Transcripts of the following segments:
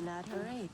that hurry.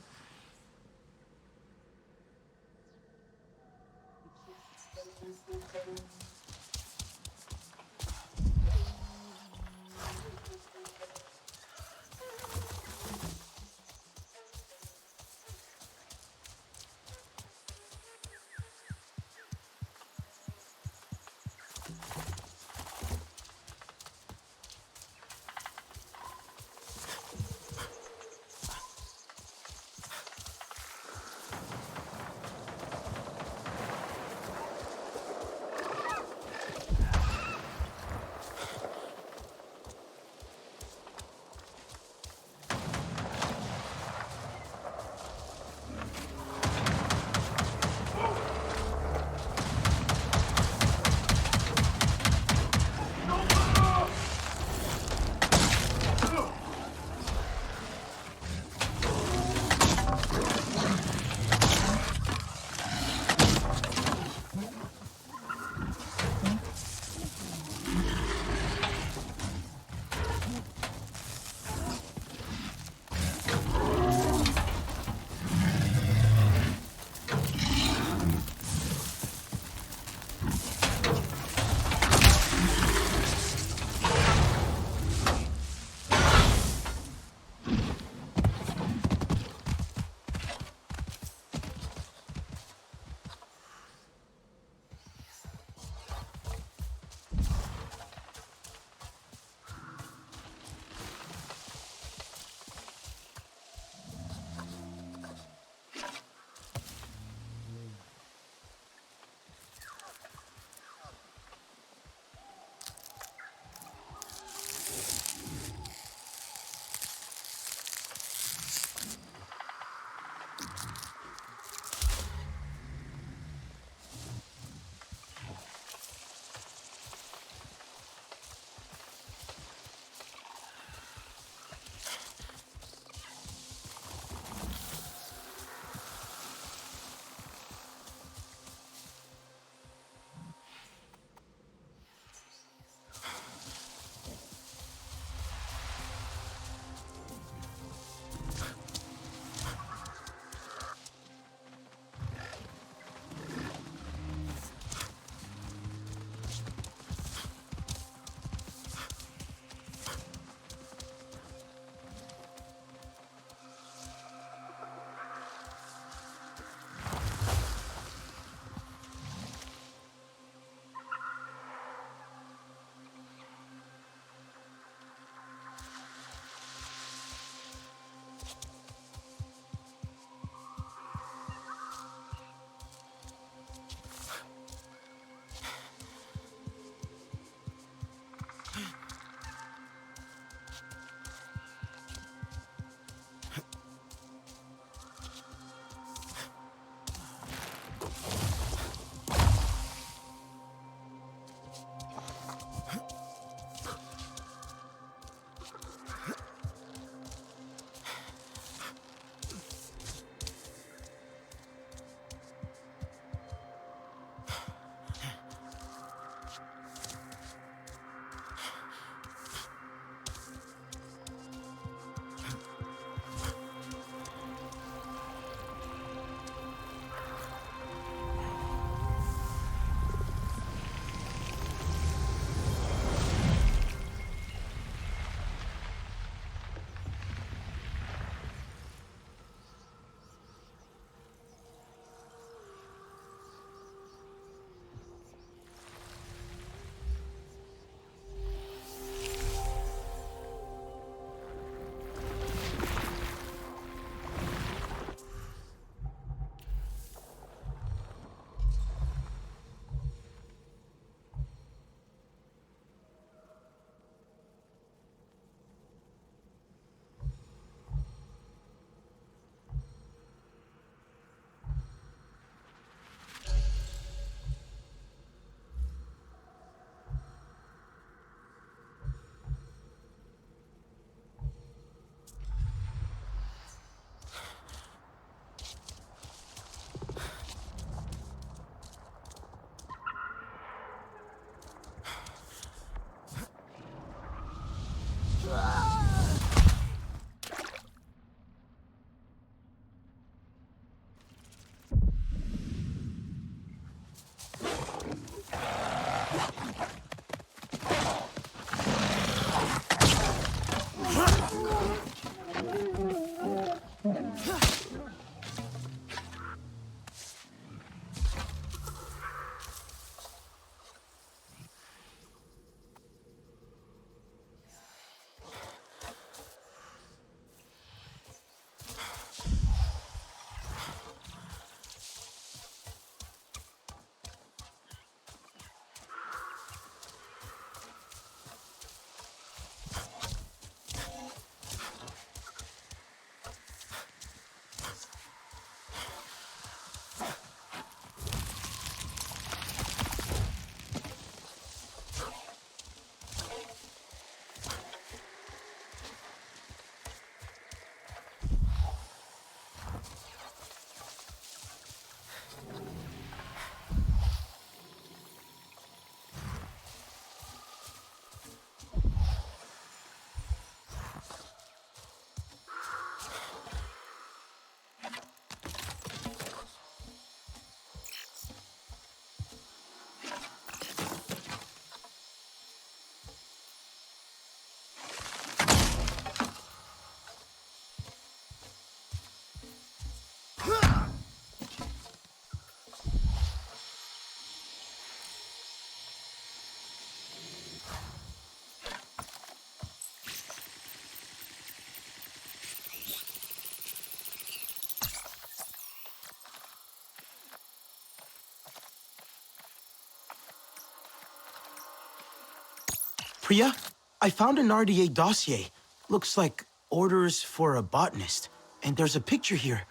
Priya, I found an RDA dossier. Looks like orders for a botanist. And there's a picture here,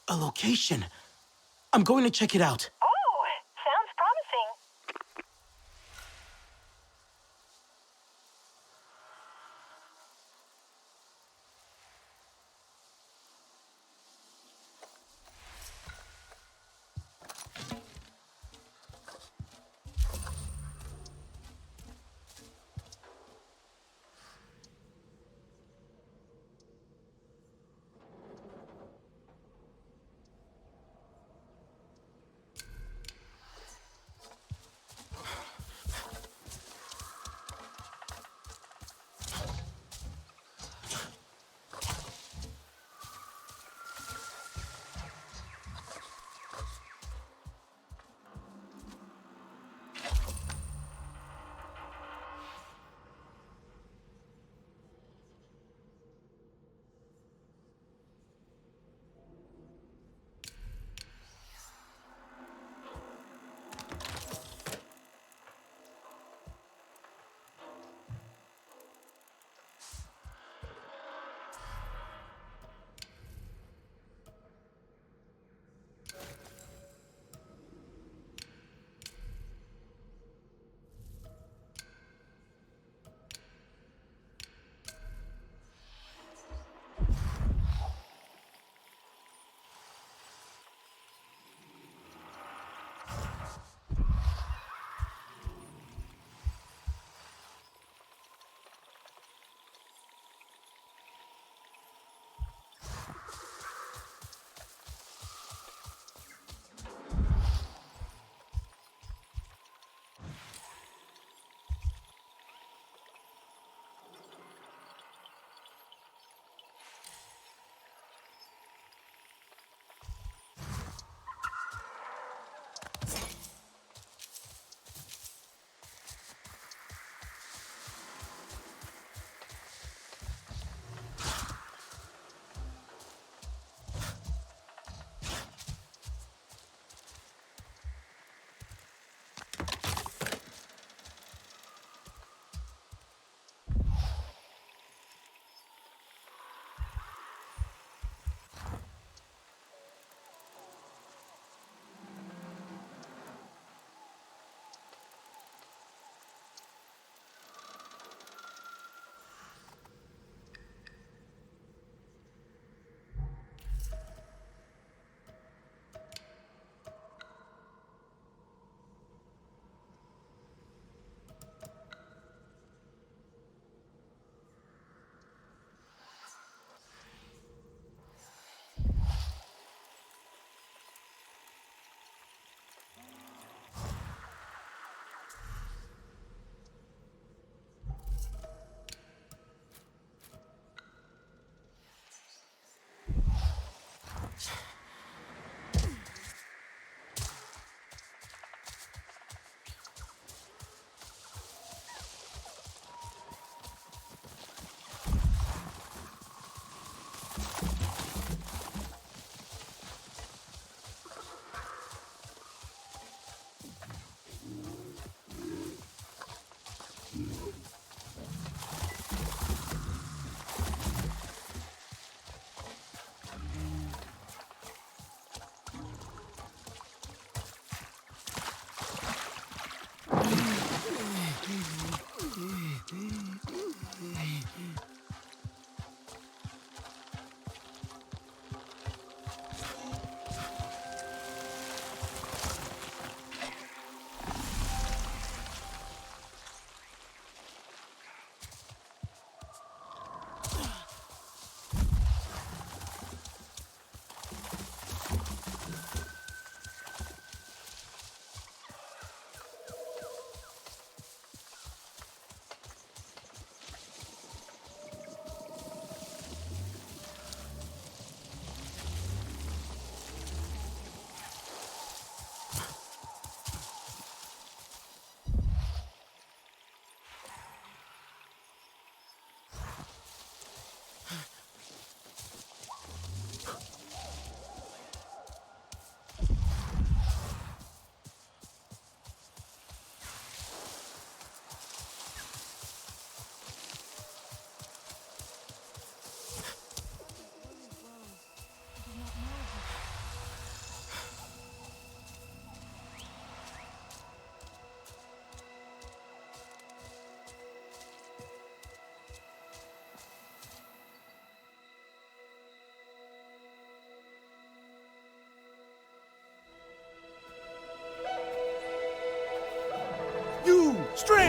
a location. I'm going to check it out. Oh, sounds promising.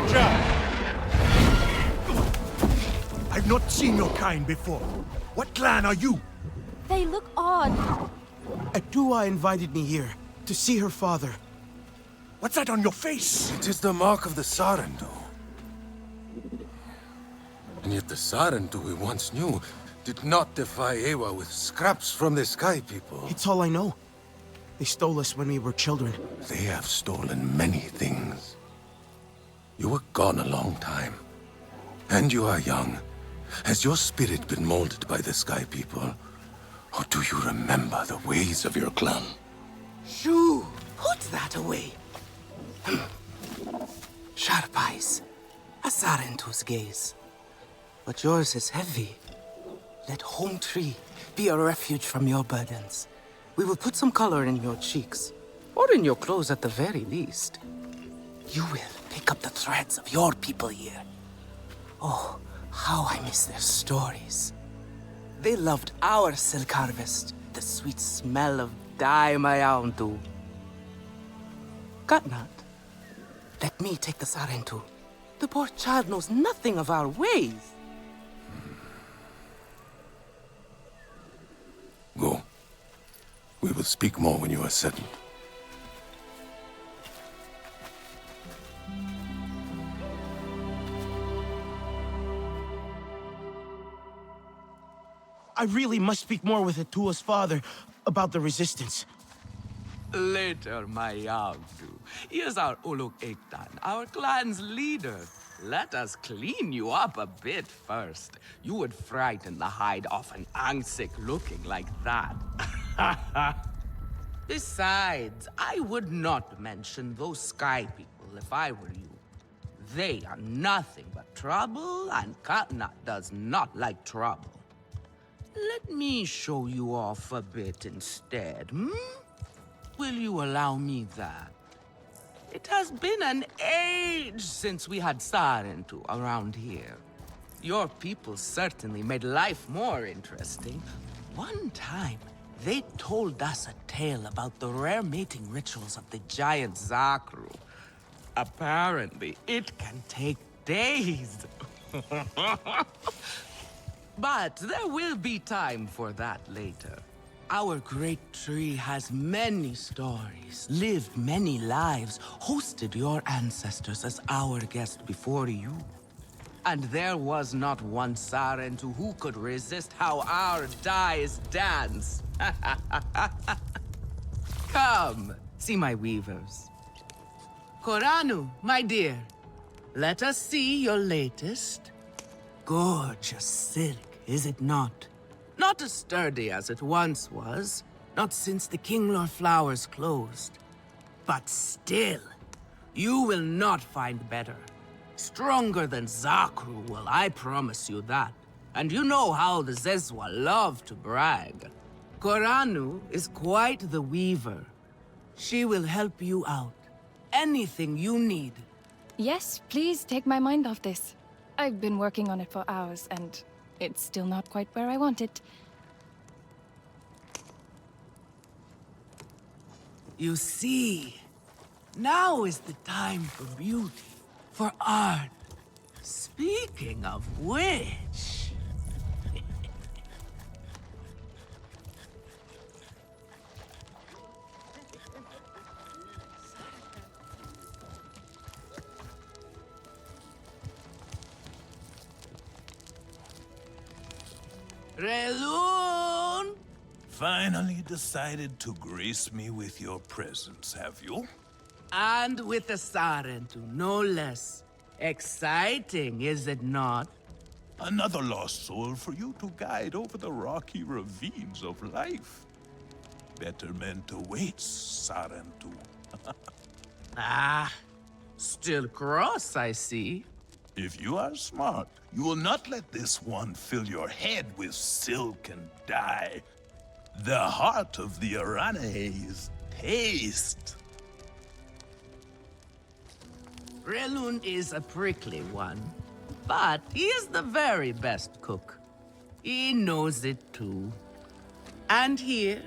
Soldier! I've not seen your kind before. What clan are you? They look odd. Atua invited me here to see her father. What's that on your face? It is the mark of the Sarentu. And yet the Sarentu we once knew did not defy Ewa with scraps from the Sky People. It's all I know. They stole us when we were children. They have stolen many things. You were gone a long time. And you are young. Has your spirit been molded by the Sky People? Or do you remember the ways of your clan? Shoo! Put that away. Sharp eyes. A Sarentu's gaze. But yours is heavy. Let home tree be a refuge from your burdens. We will put some color in your cheeks. Or in your clothes at the very least. You will pick up the threads of your people here. Oh, how I miss their stories. They loved our silk harvest, the sweet smell of dye mayauntu. Katnat, let me take the Sarentu. The poor child knows nothing of our ways. Go. We will speak more when you are settled. I really must speak more with Atua's father about the resistance. Later, my Yagdu. Here's our Uluk Ektan, our clan's leader. Let us clean you up a bit first. You would frighten the hide off an Angsik looking like that. Besides, I would not mention those Sky People if I were you. They are nothing but trouble, and Katnat does not like trouble. Let me show you off a bit instead, hmm? Will you allow me that? It has been an age since we had Sarentu around here. Your people certainly made life more interesting. One time, they told us a tale about the rare mating rituals of the giant Zakru. Apparently, it can take days. But there will be time for that later. Our great tree has many stories, lived many lives, hosted your ancestors as our guest before you. And there was not one Sarentu who could resist how our dyes dance. Come, see my weavers. Koranu, my dear, let us see your latest. Gorgeous silk, is it not? Not as sturdy as it once was, not since the Kinglor flowers closed. But still, you will not find better. Stronger than Zakru will, I promise you that. And you know how the Zezwa love to brag. Koranu is quite the weaver. She will help you out. Anything you need. Yes, please take my mind off this. I've been working on it for hours, and it's still not quite where I want it. You see, now is the time for beauty, for art. Speaking of which... Relun! Finally decided to grace me with your presence, have you? And with the Sarentu, no less. Exciting, is it not? Another lost soul for you to guide over the rocky ravines of life. Better men to wait, Sarentu. Ah, still cross, I see. If you are smart, you will not let this one fill your head with silk and dye. The heart of the Arane is taste. Relun is a prickly one, but he is the very best cook. He knows it too. And here,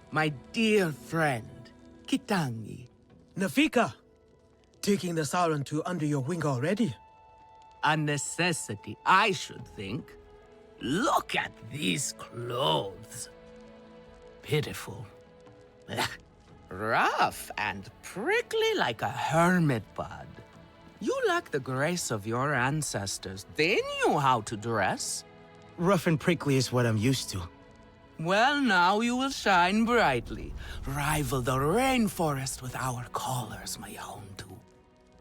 my dear friend, Kitangi. Nafika, taking the Sarentu under your wing already? A necessity, I should think. Look at these clothes. Pitiful. Rough and prickly like a hermit bud. You lack the grace of your ancestors. They knew how to dress. Rough and prickly is what I'm used to. Well, now you will shine brightly. Rival the rainforest with our collars, my Houndu.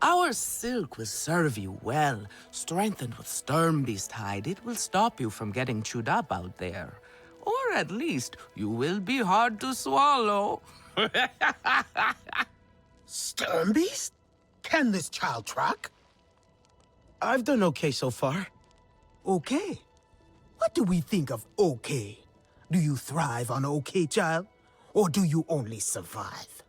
Our silk will serve you well. Strengthened with Sternbeast hide, it will stop you from getting chewed up out there. Or at least, you will be hard to swallow. Sternbeast? Can this child track? I've done okay so far. Okay. What do we think of okay? Do you thrive on okay, child? Or do you only survive?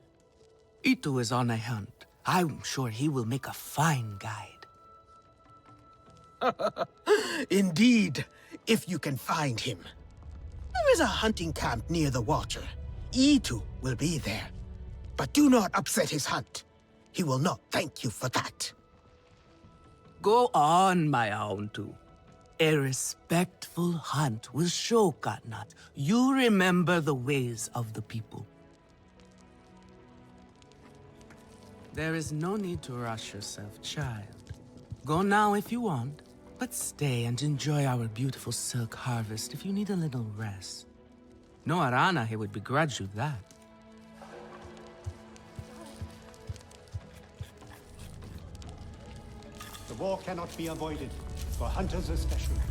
Itu is on a hunt. I'm sure he will make a fine guide. Indeed, if you can find him. There is a hunting camp near the Watcher. Itu will be there. But do not upset his hunt. He will not thank you for that. Go on, my Houndu. A respectful hunt will show Katnat you remember the ways of the people. There is no need to rush yourself, child. Go now if you want, but stay and enjoy our beautiful silk harvest if you need a little rest. No Arana here would begrudge you that. The war cannot be avoided, for hunters especially.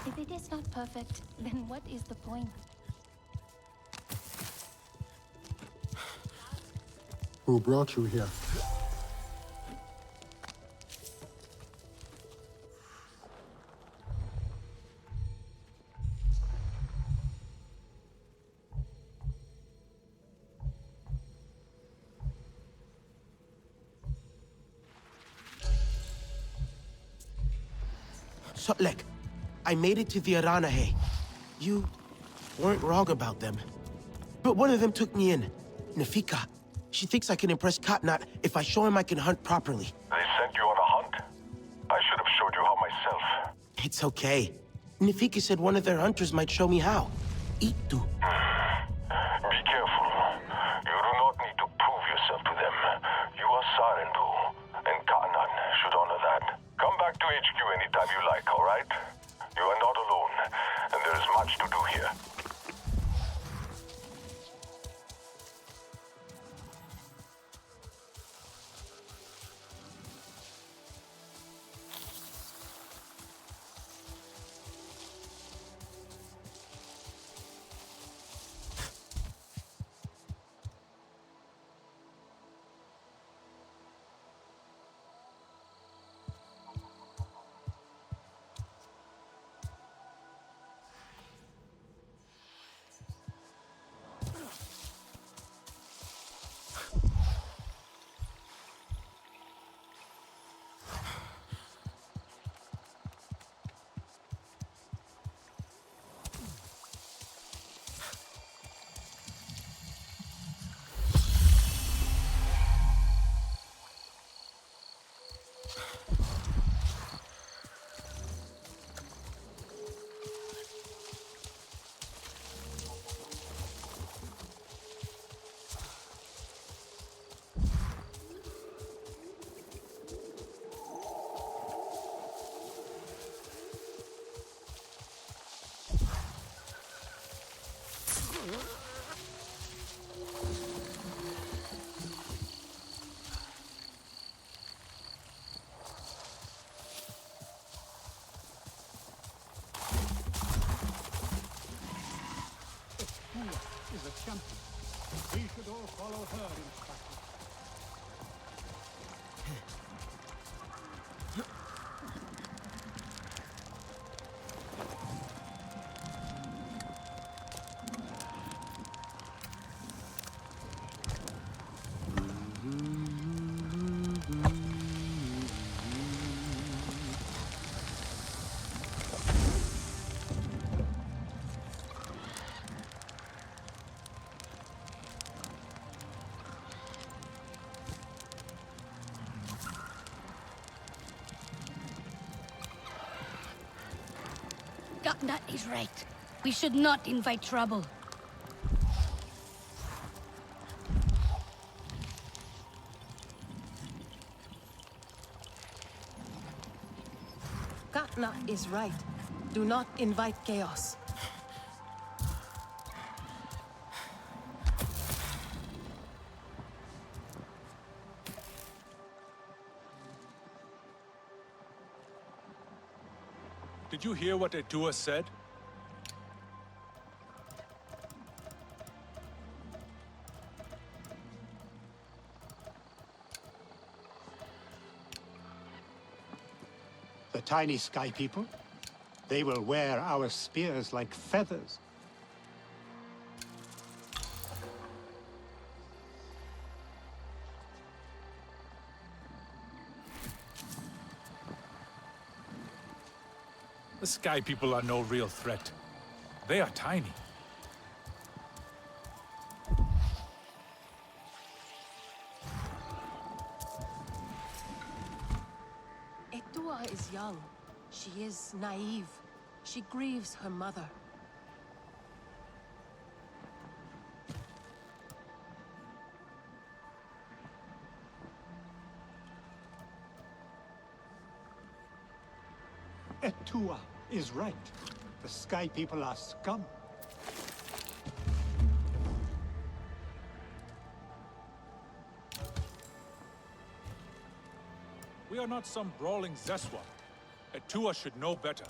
If it is not perfect, then what is the point? Who brought you here? Sotlek, I made it to the Aranahe. You weren't wrong about them. But one of them took me in. Nafika. She thinks I can impress Katnat if I show him I can hunt properly. They sent you on a hunt? I should have showed you how myself. It's okay. Nafika said one of their hunters might show me how. Itu. Be careful. You do not need to prove yourself to them. You are Sarentu, and Katnat should honor that. Come back to HQ anytime you like, all right? You are not alone, and there is much to do here. Is a champion. We should all follow her instructions. Gatnat is right. We should not invite trouble. Katna is right. Do not invite chaos. Did you hear what Etua said? The tiny sky people? They will wear our spears like feathers. The Sky People are no real threat. They are tiny. Etua is young. She is naive. She grieves her mother. Etua is right. The sky people are scum. We are not some brawling Zeswa. Etua should know better.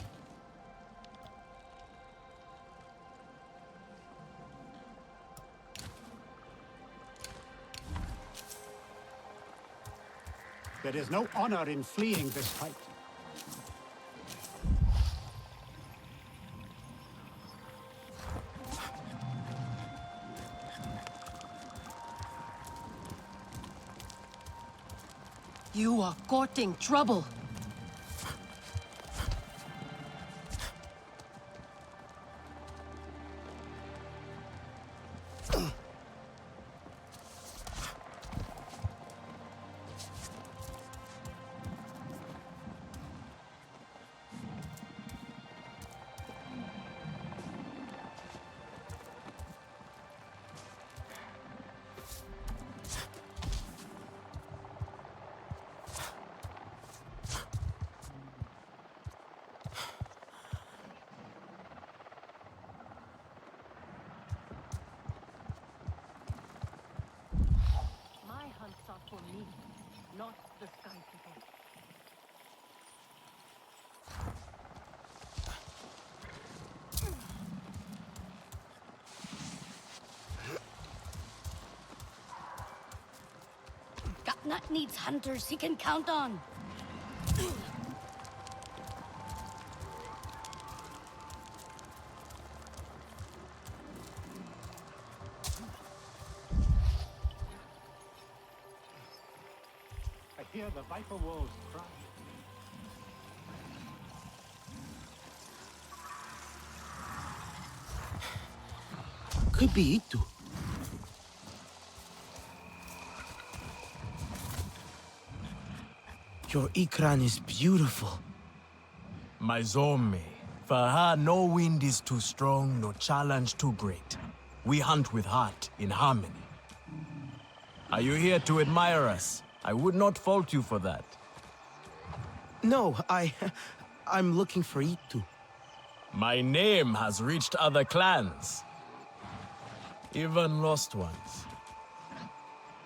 There is no honor in fleeing this fight. You are courting trouble. For me, not the sky people. Gatnat needs hunters he can count on. I hear the viper wolves cry. Could be Itu. Your Ikran is beautiful. My Zome. For her, no wind is too strong, no challenge too great. We hunt with heart, in harmony. Are you here to admire us? I would not fault you for that. No, I'm looking for Itu. My name has reached other clans. even lost ones.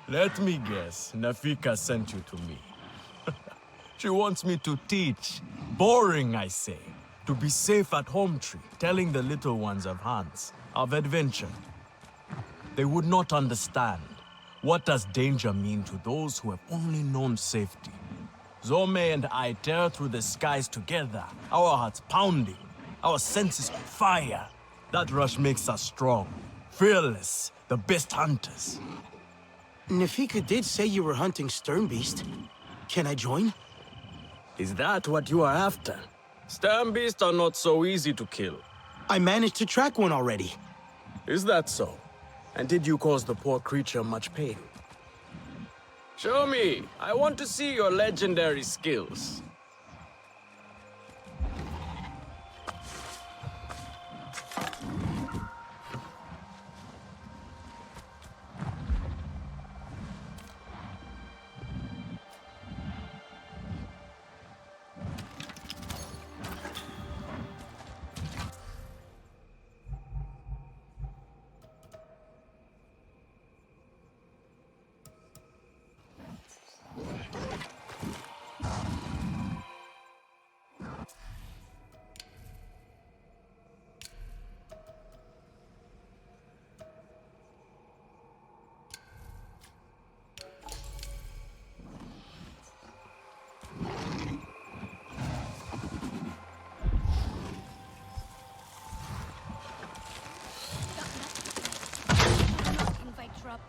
Let me guess, Nafika sent you to me. She wants me to teach. Boring, I say. To be safe at home tree, telling the little ones of Hans, of adventure. They would not understand. What does danger mean to those who have only known safety? Zome and I tear through the skies together, our hearts pounding, our senses on fire. That rush makes us strong, fearless, the best hunters. Nafika did say you were hunting Sternbeast. Can I join? Is that what you are after? Sternbeasts are not so easy to kill. I managed to track one already. Is that so? And did you cause the poor creature much pain? Show me! I want to see your legendary skills.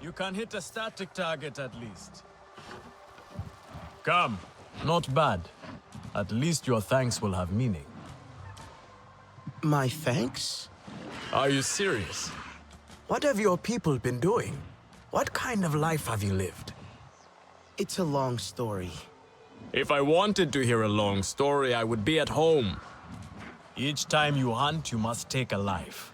You can hit a static target at least. Come. Not bad. At least your thanks will have meaning. My thanks? Are you serious? What have your people been doing? What kind of life have you lived? It's a long story. If I wanted to hear a long story, I would be at home. Each time you hunt, you must take a life.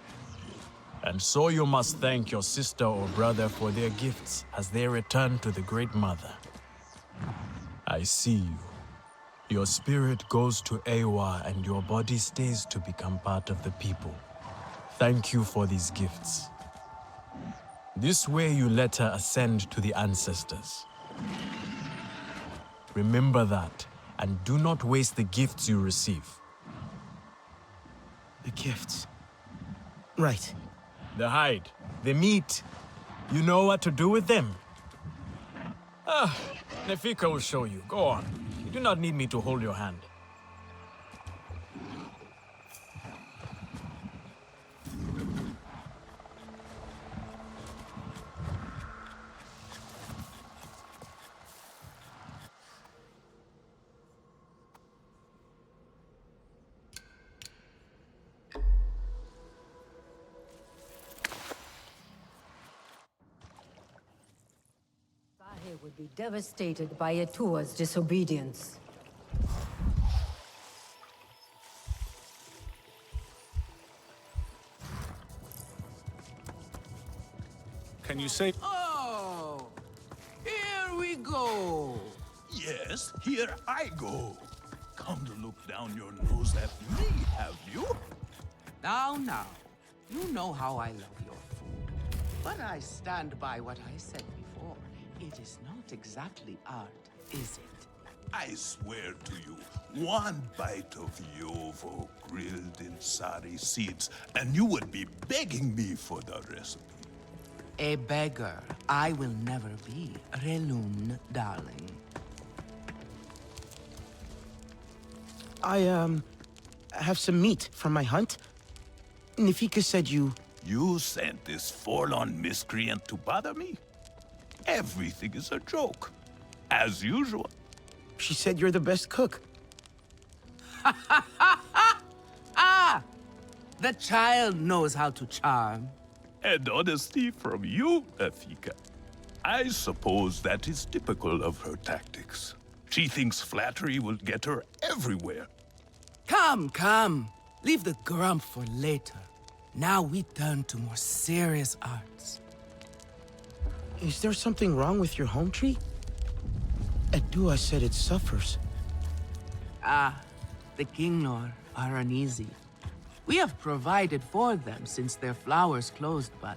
And so you must thank your sister or brother for their gifts as they return to the Great Mother. I see you. Your spirit goes to Ewa and your body stays to become part of the people. Thank you for these gifts. This way you let her ascend to the ancestors. Remember that, and do not waste the gifts you receive. The gifts. Right. The hide, the meat. You know what to do with them? Nefika will show you. Go on. You do not need me to hold your hand. Would be devastated by Etua's disobedience. Can you say... Oh! Here we go! Yes, here I go. Come to look down your nose at me, have you? Now. You know how I love your food. But I stand by what I said before. It is not exactly art, is it? I swear to you, one bite of yovo grilled in sari seeds, and you would be begging me for the recipe. A beggar I will never be, Relun, darling. I have some meat from my hunt. Nafika said you... You sent this forlorn miscreant to bother me? Everything is a joke. As usual. She said you're the best cook. Ah! The child knows how to charm. And honesty from you, Nafika. I suppose that is typical of her tactics. She thinks flattery will get her everywhere. Come. Leave the grump for later. Now we turn to more serious arts. Is there something wrong with your home tree? Edua said it suffers. The Kingnor are uneasy. We have provided for them since their flowers closed, but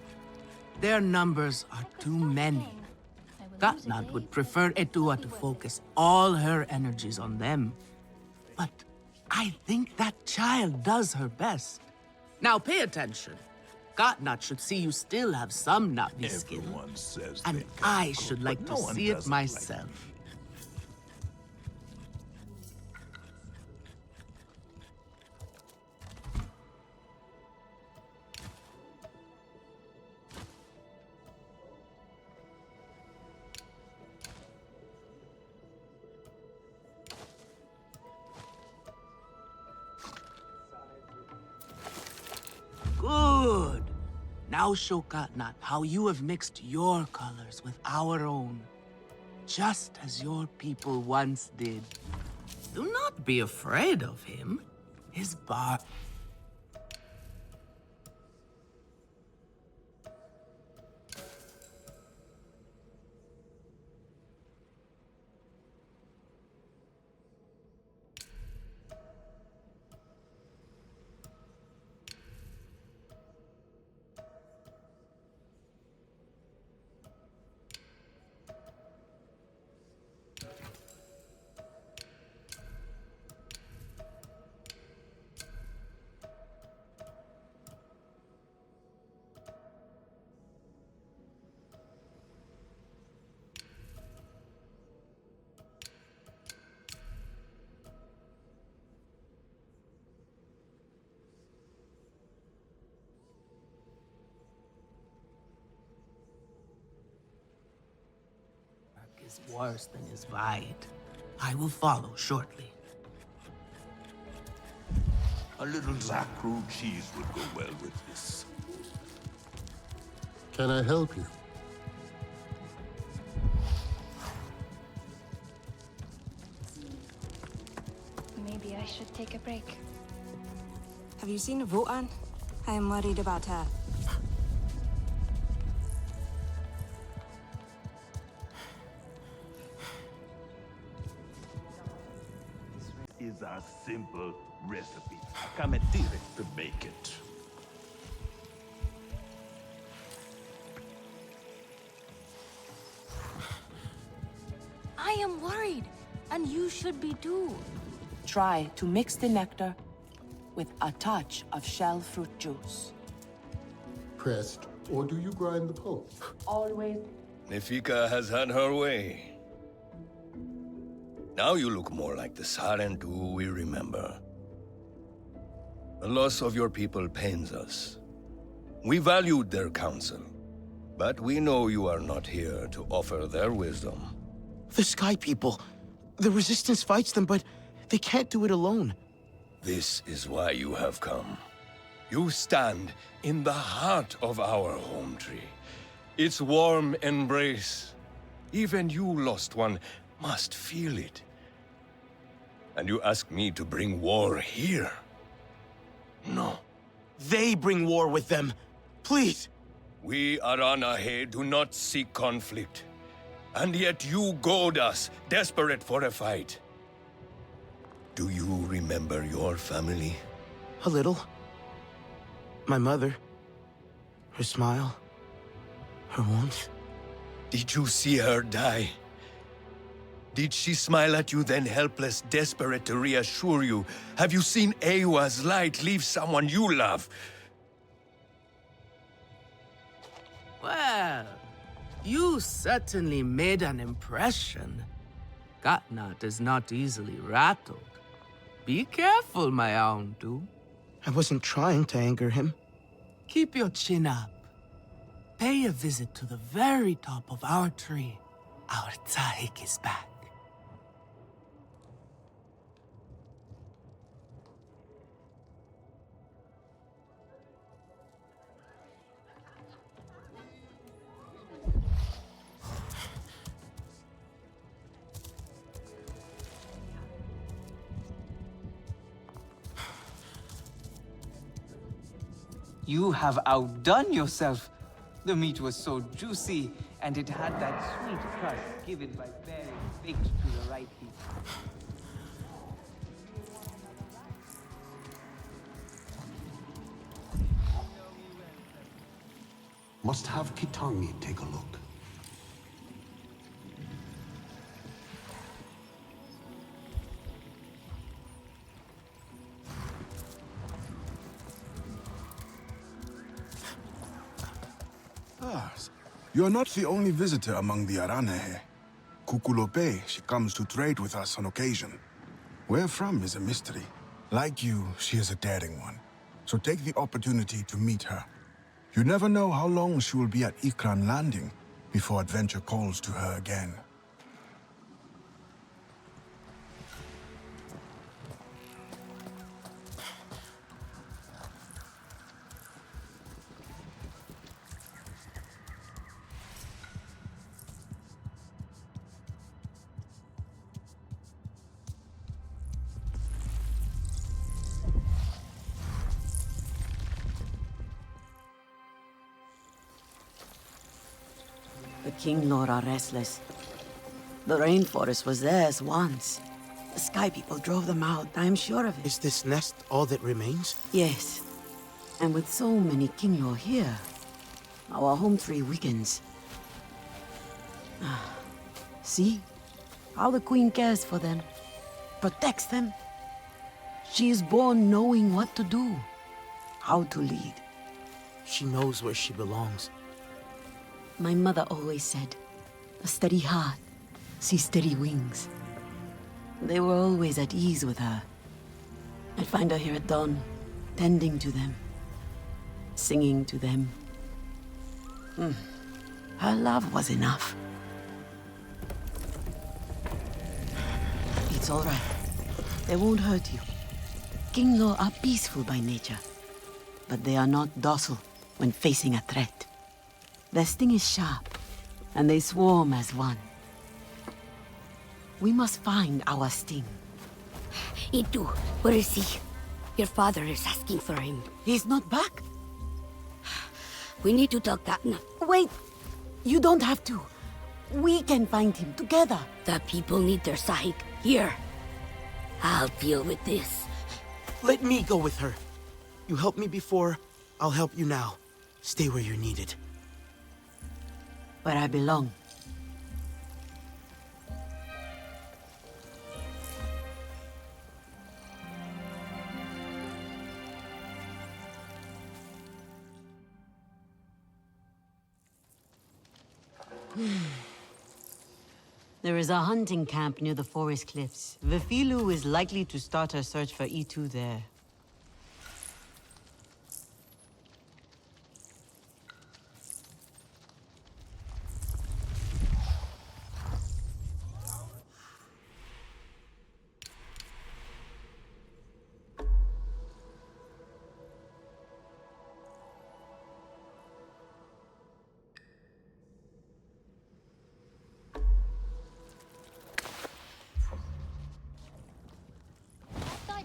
Their numbers are too many. Katnat would prefer Etua to focus all her energies on them. But I think that child does her best. Now pay attention. Katnat should see you still have some Navi skill. Everyone says And they can I cook, should like but to no one see it does like myself. Good. Now show Katnat how you have mixed your colors with our own, just as your people once did. Do not be afraid of him. His bar... is worse than his bite. I will follow shortly. A little Zakru cheese would go well with this. Can I help you? Maybe I should take a break. Have you seen Votan? I am worried about her. Is a simple recipe. Come direct to make it. I am worried, and you should be too. Try to mix the nectar with a touch of shell fruit juice. Pressed, or do you grind the pulp? Always. Nefika has had her way. Now you look more like the Sarentu we remember. The loss of your people pains us. We valued their counsel, but we know you are not here to offer their wisdom. The Sky People. The Resistance fights them, but they can't do it alone. This is why you have come. You stand in the heart of our home tree. Its warm embrace. Even you, lost one, must feel it. And you ask me to bring war here? No. They bring war with them. Please. We Aranahe do not seek conflict. And yet you goad us, desperate for a fight. Do you remember your family? A little. My mother. Her smile. Her warmth. Did you see her die? Did she smile at you then, helpless, desperate to reassure you? Have you seen Ewa's light leave someone you love? Well, you certainly made an impression. Katnat is not easily rattled. Be careful, my Auntu. I wasn't trying to anger him. Keep your chin up. Pay a visit to the very top of our tree. Our Tsahik is back. You have outdone yourself. The meat was so juicy, and it had that sweet crust given by berries baked to the right heat. Must have Kitangi take a look. Ah, you're not the only visitor among the Aranehe. Kukulope, she comes to trade with us on occasion. Where from is a mystery. Like you, she is a daring one. So take the opportunity to meet her. You never know how long she will be at Ikran Landing before adventure calls to her again. The King Lord are restless. The rainforest was theirs once. The Sky People drove them out, I'm sure of it. Is this nest all that remains? Yes. And with so many King Lord here, our home tree weakens. See? How the Queen cares for them. Protects them. She is born knowing what to do. How to lead. She knows where she belongs. My mother always said, a steady heart sees steady wings. They were always at ease with her. I'd find her here at dawn, tending to them, singing to them. Her love was enough. It's all right. They won't hurt you. King Law are peaceful by nature, but they are not docile when facing a threat. Their sting is sharp, and they swarm as one. We must find our sting. Itu, where is he? Your father is asking for him. He's not back. We need to talk that now. Wait! You don't have to. We can find him together. The people need their sahib. Here. I'll deal with this. Let me go with her. You helped me before, I'll help you now. Stay where you're needed. Where I belong. There is a hunting camp near the forest cliffs. Vifilu is likely to start her search for E2 there.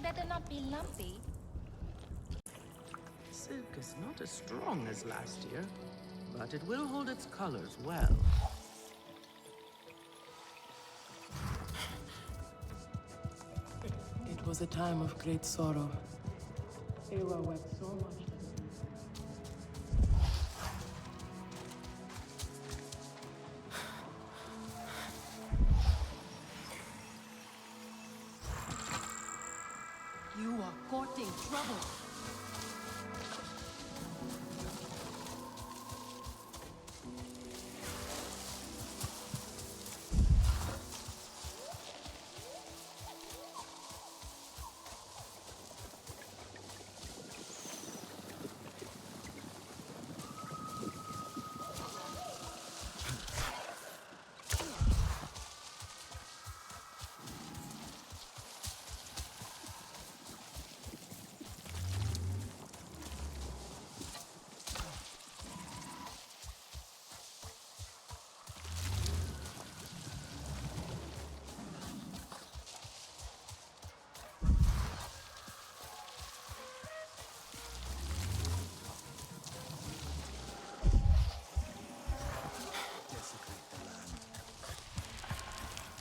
Better not be lumpy. Silk is not as strong as last year, but it will hold its colors well. It was a time of great sorrow. Ewa wept so much. You are courting trouble.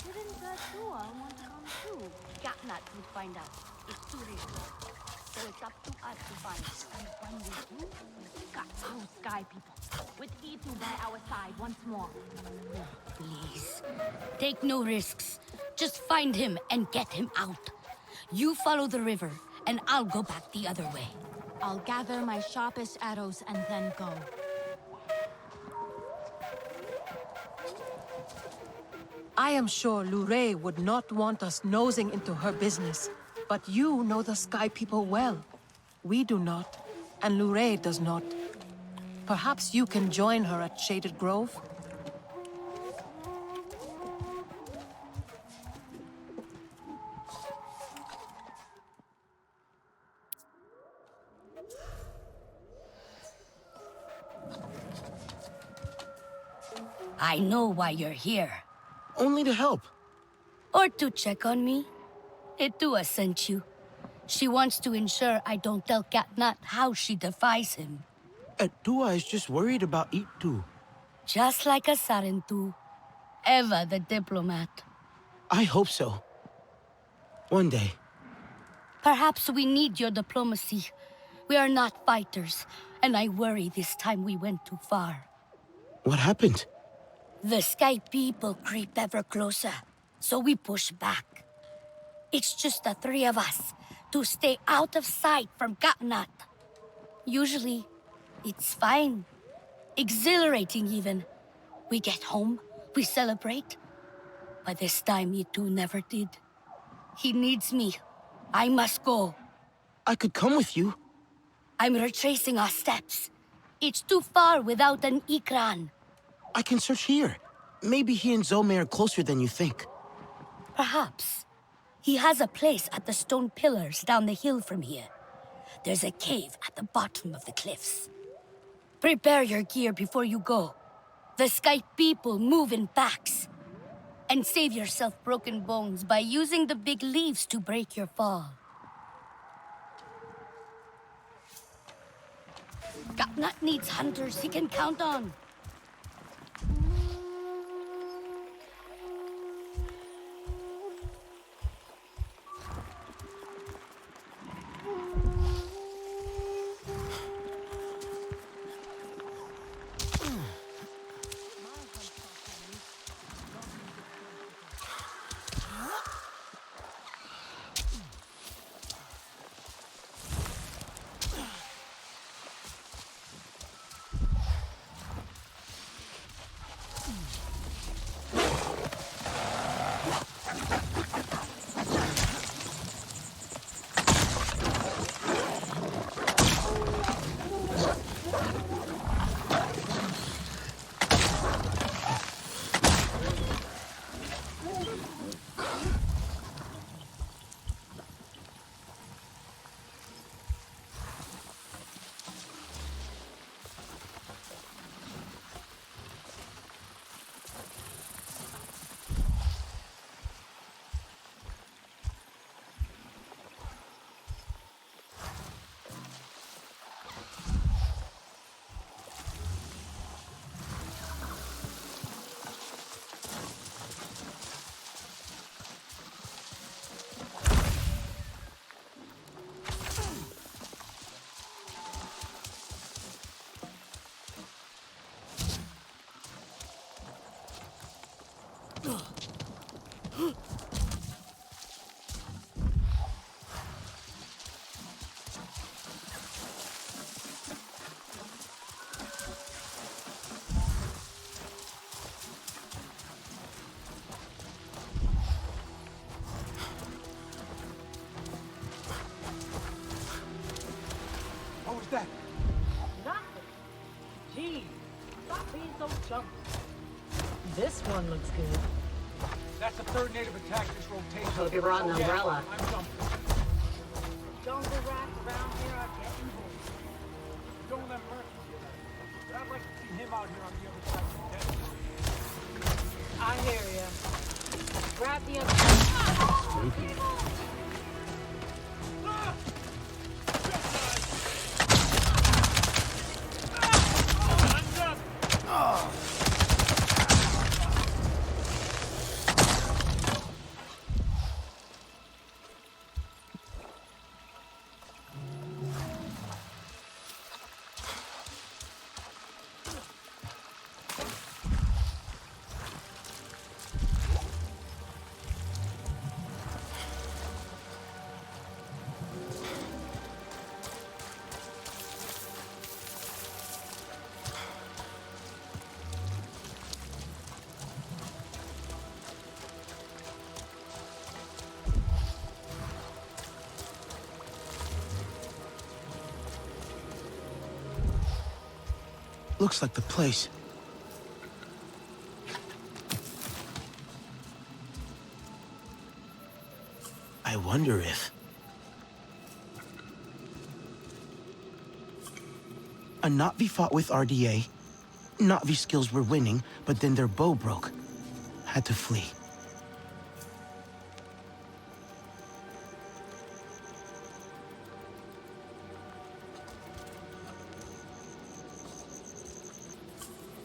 Didn't Pandora want to come too? FlamingGnats would find out. It's too risky. so it's up to us to find it. And when we do, we've got our sky people, with E2 by our side once more. Please, take no risks. Just find him and get him out. You follow the river, and I'll go back the other way. I'll gather my sharpest arrows and then go. I am sure Lure would not want us nosing into her business. But you know the Sky People well. We do not, and Lure does not. Perhaps you can join her at Shaded Grove? I know why you're here. Only to help. Or to check on me. Etua sent you. She wants to ensure I don't tell Catnat how she defies him. Etua is just worried about Itu. Just like a Sarentu. Eva the diplomat. I hope so. One day. Perhaps we need your diplomacy. We are not fighters, and I worry this time we went too far. What happened? The Sky People creep ever closer, so we push back. It's just the three of us, to stay out of sight from Catnat. Usually, it's fine. Exhilarating even. We get home, we celebrate. But this time, Itu never did. He needs me. I must go. I could come with you. I'm retracing our steps. It's too far without an Ikran. I can search here. Maybe he and Zome are closer than you think. Perhaps. He has a place at the stone pillars down the hill from here. There's a cave at the bottom of the cliffs. Prepare your gear before you go. The Sky People move in packs. And save yourself broken bones by using the big leaves to break your fall. Catnat needs hunters he can count on. What was that? Nothing. Gee, stop being so jumpy. This one looks good. That's the third native attack this rotation. Hope you brought an umbrella. I'm jumping. Jungle rats around here are getting bored. Don't let Murphy get out. But I'd like to see him out here on the other side of the desert. I hear ya. Grab the other side. Looks like the place. I wonder if... A Na'vi fought with RDA. Na'vi skills were winning, but then their bow broke. Had to flee.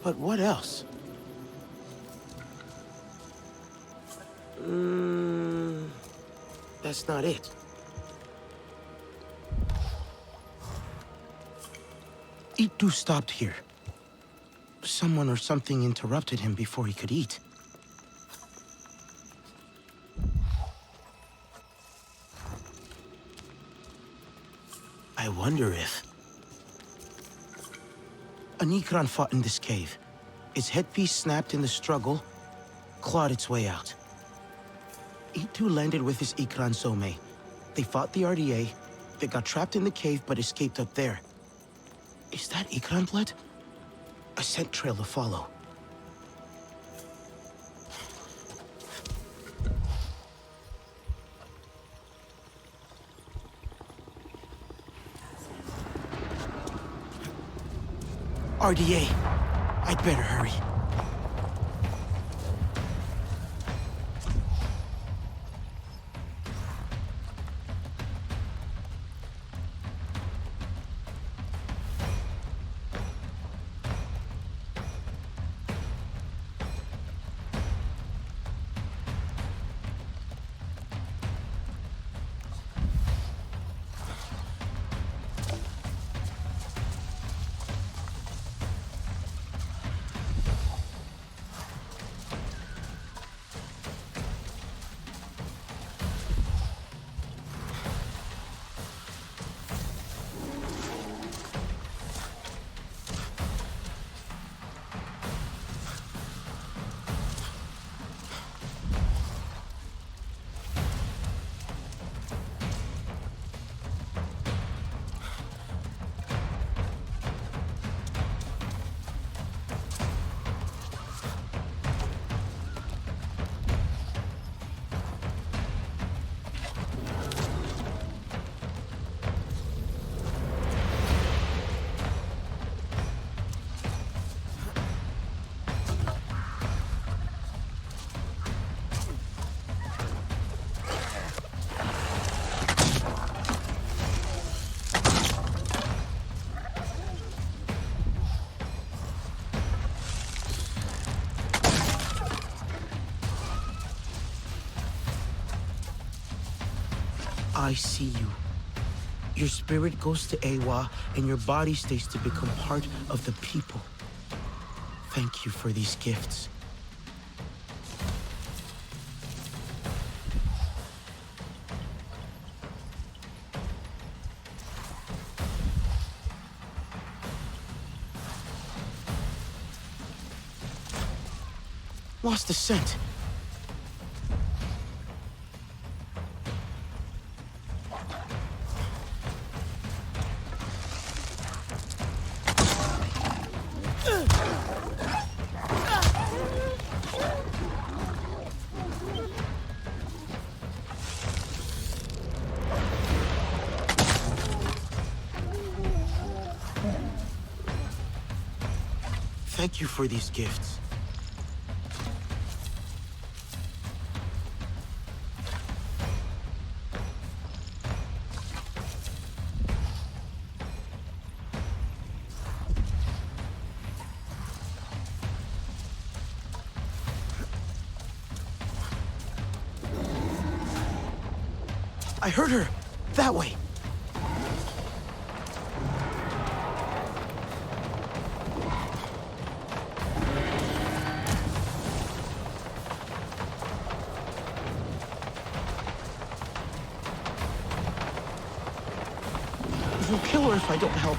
But what else? That's not it. Itu stopped here. Someone or something interrupted him before he could eat. I wonder if... An Ikran fought in this cave. Its headpiece snapped in the struggle, clawed its way out. Itu landed with his Ikran Some. They fought the RDA. They got trapped in the cave but escaped up there. Is that Ikran blood? A scent trail to follow. RDA. I'd better hurry. I see you. Your spirit goes to Ewa, and your body stays to become part of the people. Thank you for these gifts. Lost the scent. Thank you for these gifts. I heard her! That way! You'll kill her if I don't help.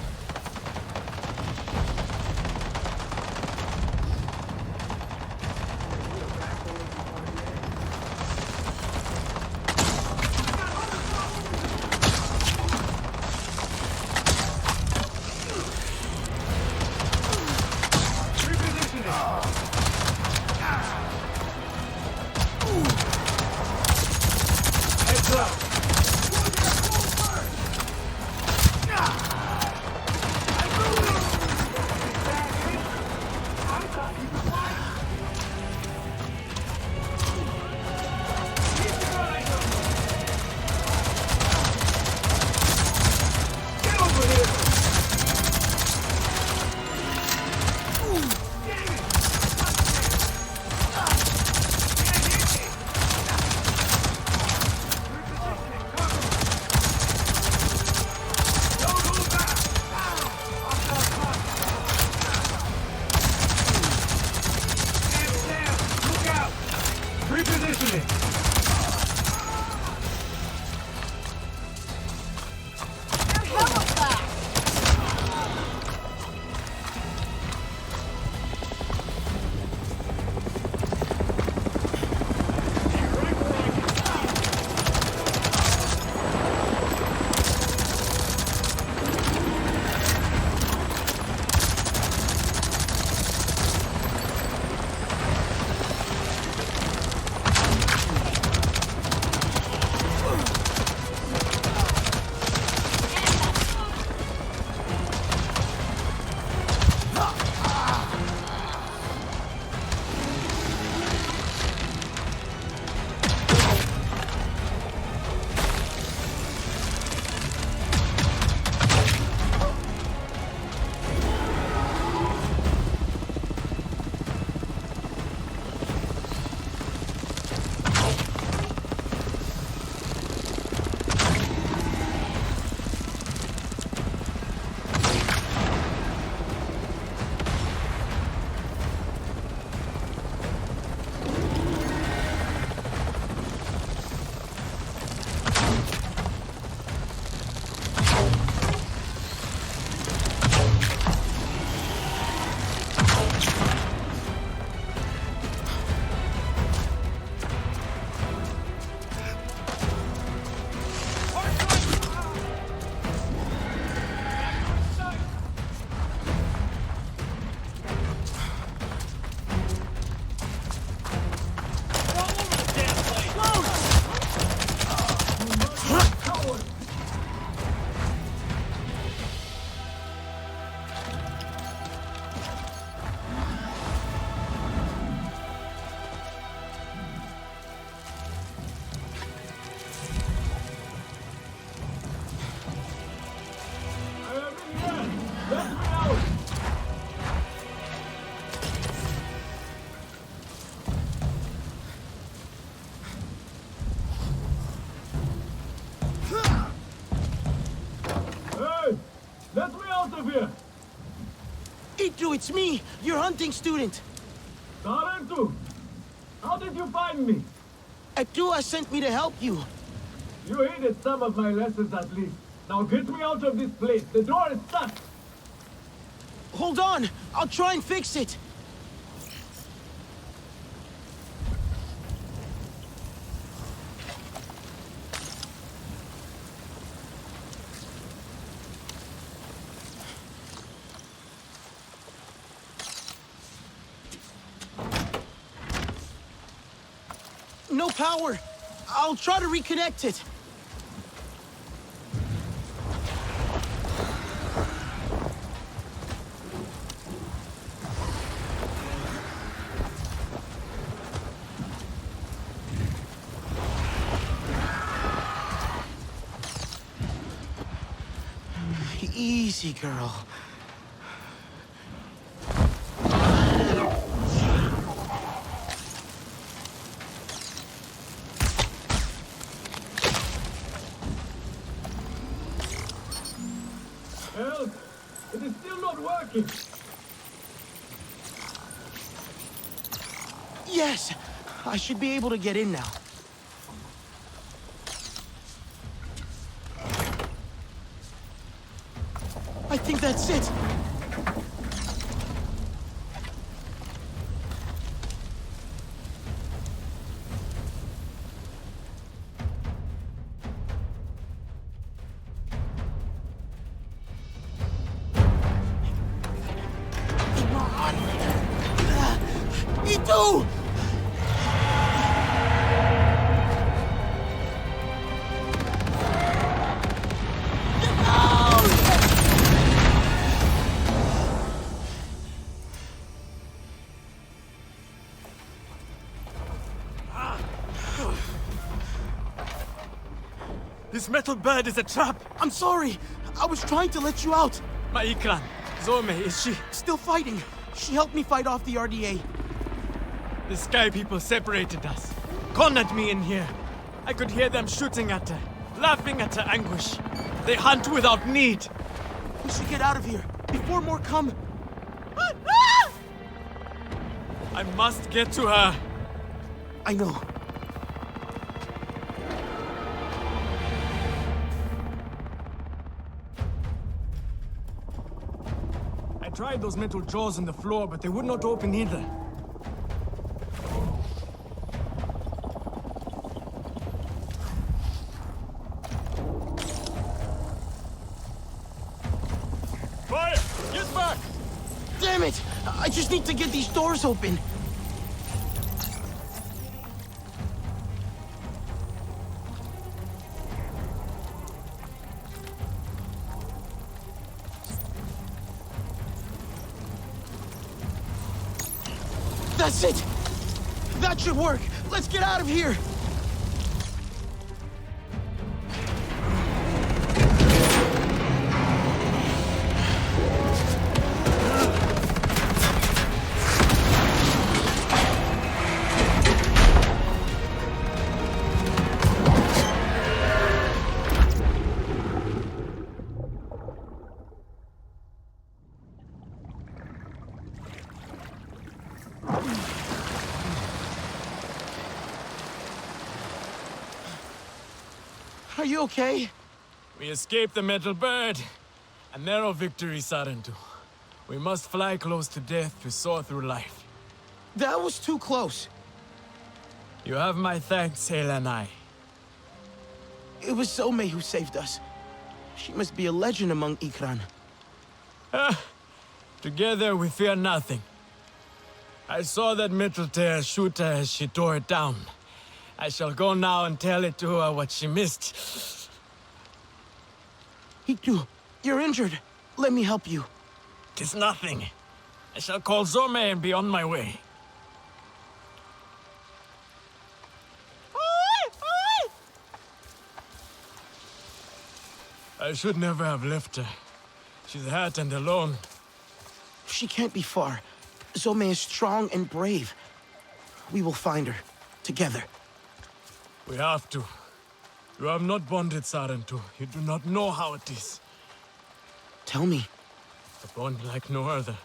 Let me out of here! Itu, it's me, your hunting student. Sarentu! How did you find me? Atua sent me to help you. You hated some of my lessons at least. Now get me out of this place. The door is stuck. Hold on, I'll try and fix it. No power. I'll try to reconnect it. Easy, girl. Help! It is still not working. Yes! I should be able to get in now. I think that's it. Come on! Itu! This metal bird is a trap! I'm sorry! I was trying to let you out! My Ikran, Zome, is she? Still fighting! She helped me fight off the RDA. The Sky people separated us. Cornered me in here. I could hear them shooting at her, laughing at her anguish. They hunt without need. We should get out of here, before more come. I must get to her. I know. I tried those metal jaws in the floor, but they would not open either. Fire! Get back! Damn it! I just need to get these doors open. That's it! That should work! Let's get out of here! Are you okay? We escaped the metal bird. A narrow victory, Sarentu. We must fly close to death to soar through life. That was too close. You have my thanks, Helenai. It was Some who saved us. She must be a legend among Ikran. Together we fear nothing. I saw that metal tear shoot her as she tore it down. I shall go now and tell it to her what she missed. Itu, you're injured. Let me help you. 'Tis nothing. I shall call Some and be on my way. I should never have left her. She's hurt and alone. She can't be far. Some is strong and brave. We will find her. Together. We have to. You have not bonded, Sarentu. You do not know how it is. Tell me. A bond like no other.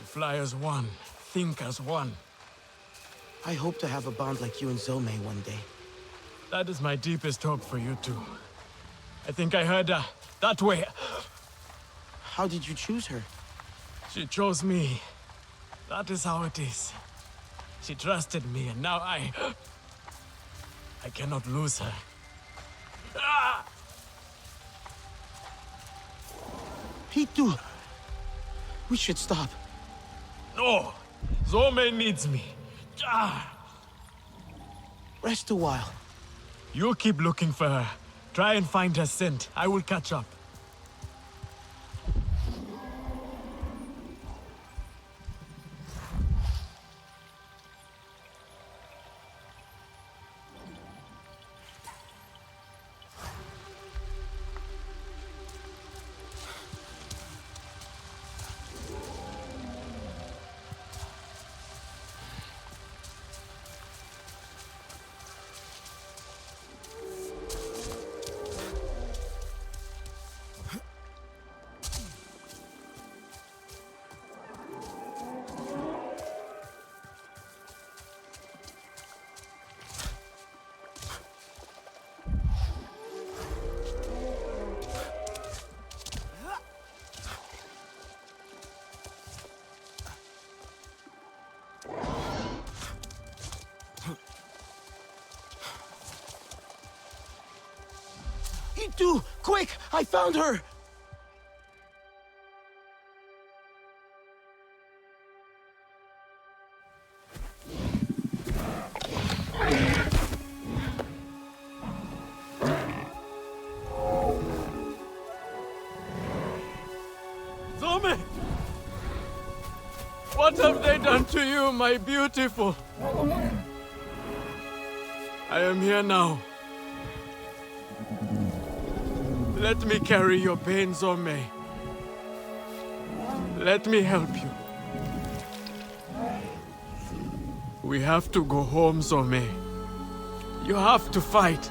You fly as one, think as one. I hope to have a bond like you and Zome one day. That is my deepest hope for you two. I think I heard her. That way. How did you choose her? She chose me. That is how it is. She trusted me, and now I cannot lose her. Ah! Pitu! We should stop. No! Zome needs me. Ah! Rest a while. You keep looking for her. Try and find her scent. I will catch up. Itu! Quick! I found her! Zome! What have they done to you, my beautiful? I am here now. Let me carry your pain, Zome. Let me help you. We have to go home, Zome. You have to fight,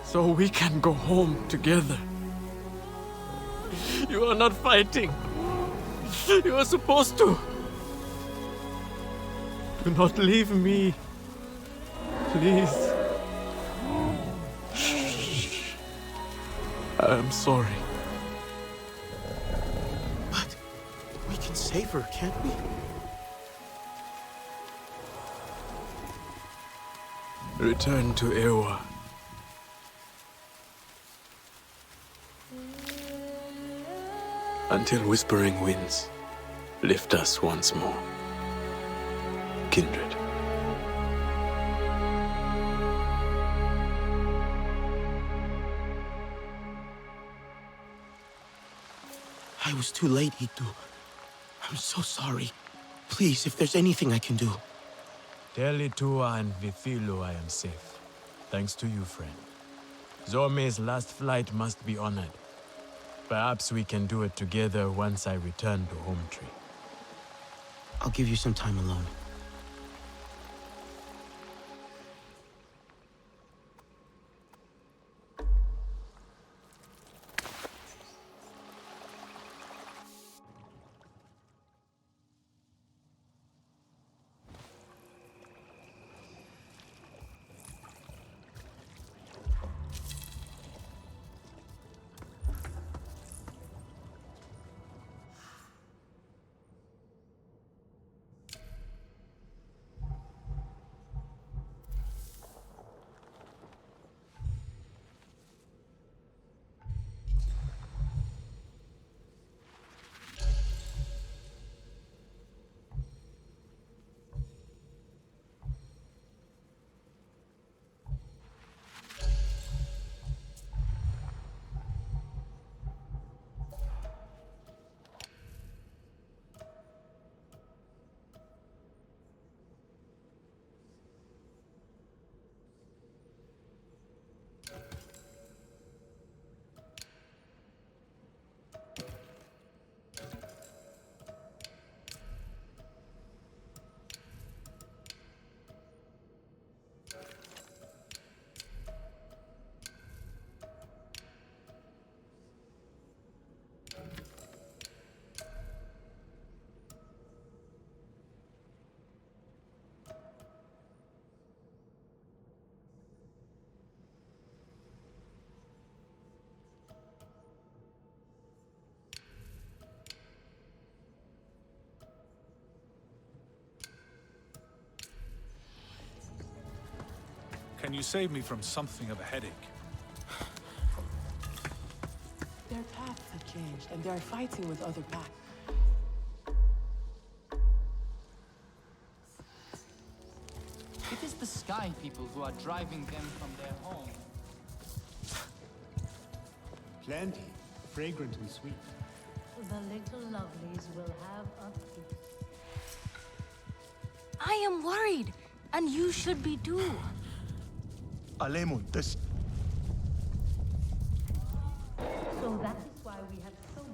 so we can go home together. You are not fighting. You are supposed to. Do not leave me. Please. I am sorry. But we can save her, can't we? Return to Ewa. Until whispering winds lift us once more. Kindred. I was too late, Itu. I'm so sorry. Please, if there's anything I can do. Tell Itua and Vithilo I am safe. Thanks to you, friend. Zome's last flight must be honored. Perhaps we can do it together once I return to Home Tree. I'll give you some time alone. Can you save me from something of a headache? Their paths have changed, and they are fighting with other packs. It is the Sky People who are driving them from their home. Plenty, fragrant and sweet. The little lovelies will have a feast. I am worried, and you should be too. Alemun, this. So that is why we have so much.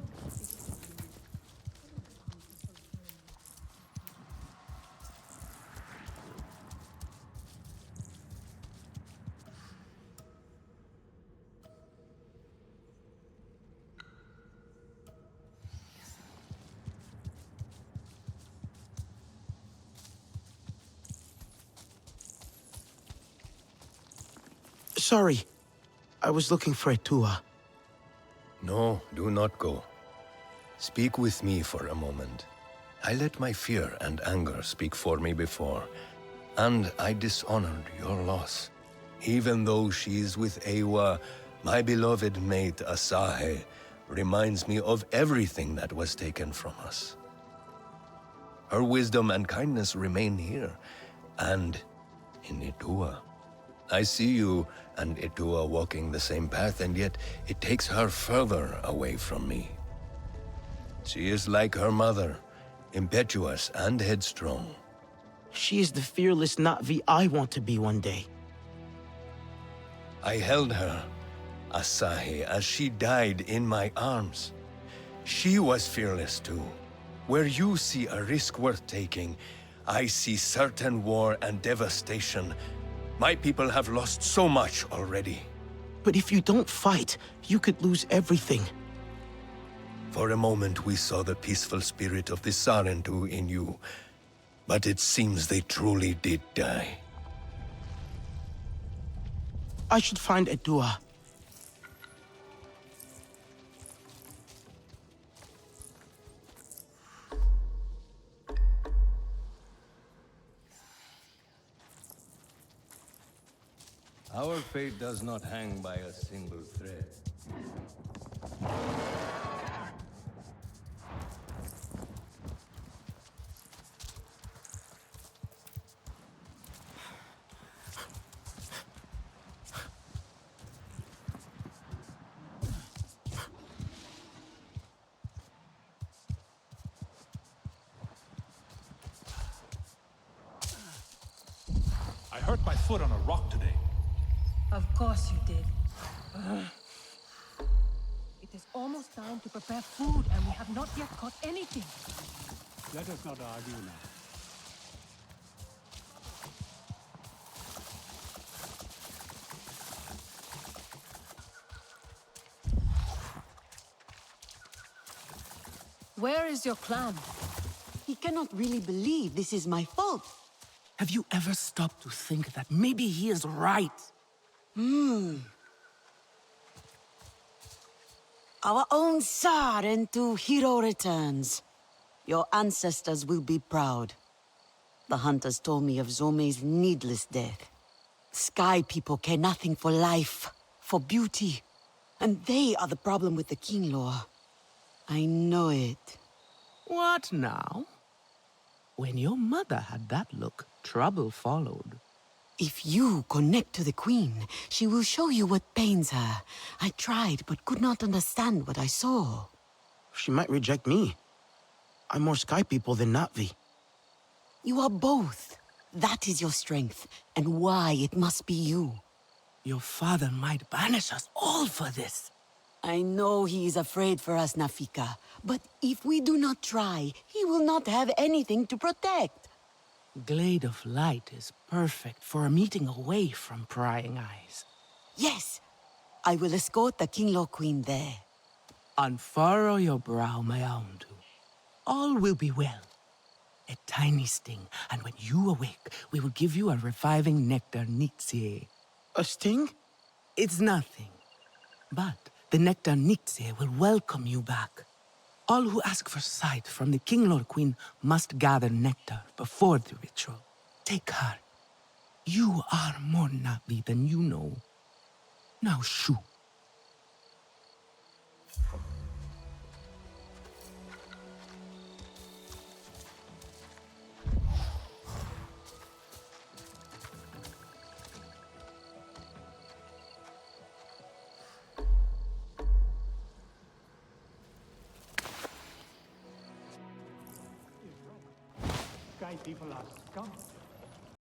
Sorry. I was looking for Etua. No, do not go. Speak with me for a moment. I let my fear and anger speak for me before, and I dishonored your loss. Even though she is with Ewa, my beloved mate Asahe reminds me of everything that was taken from us. Her wisdom and kindness remain here, and in Etua. I see you and Etua walking the same path, and yet it takes her further away from me. She is like her mother, impetuous and headstrong. She is the fearless Na'vi I want to be one day. I held her, Asahi, as she died in my arms. She was fearless too. Where you see a risk worth taking, I see certain war and devastation. My people have lost so much already. But if you don't fight, you could lose everything. For a moment we saw the peaceful spirit of the Sarentu in you, but it seems they truly did die. I should find Etua. Our fate does not hang by a single thread. I hurt my foot on a rock today. Of course you did. It is almost time to prepare food, and we have not yet caught anything. Let us not argue now. Where is your clan? He cannot really believe this is my fault. Have you ever stopped to think that maybe he is right? Our own Sarentu hero returns. Your ancestors will be proud. The hunters told me of Zome's needless death. Sky people care nothing for life, for beauty. And they are the problem with the king law. I know it. What now? When your mother had that look, trouble followed. If you connect to the queen, she will show you what pains her. I tried, but could not understand what I saw. She might reject me. I'm more Sky People than Na'vi. You are both. That is your strength, and why it must be you. Your father might banish us all for this. I know he is afraid for us, Nafika. But if we do not try, he will not have anything to protect. Glade of Light is perfect for a meeting away from prying eyes. Yes, I will escort the Kinglaw Queen there. Unfurrow your brow, my Aundu. All will be well. A tiny sting, and when you awake, we will give you a reviving nectar Nitsie. A sting? It's nothing. But the nectar Nitsie will welcome you back. All who ask for sight from the King Lord Queen must gather nectar before the ritual. Take heart. You are more Navi than you know. Now shoo. Sky people are scum.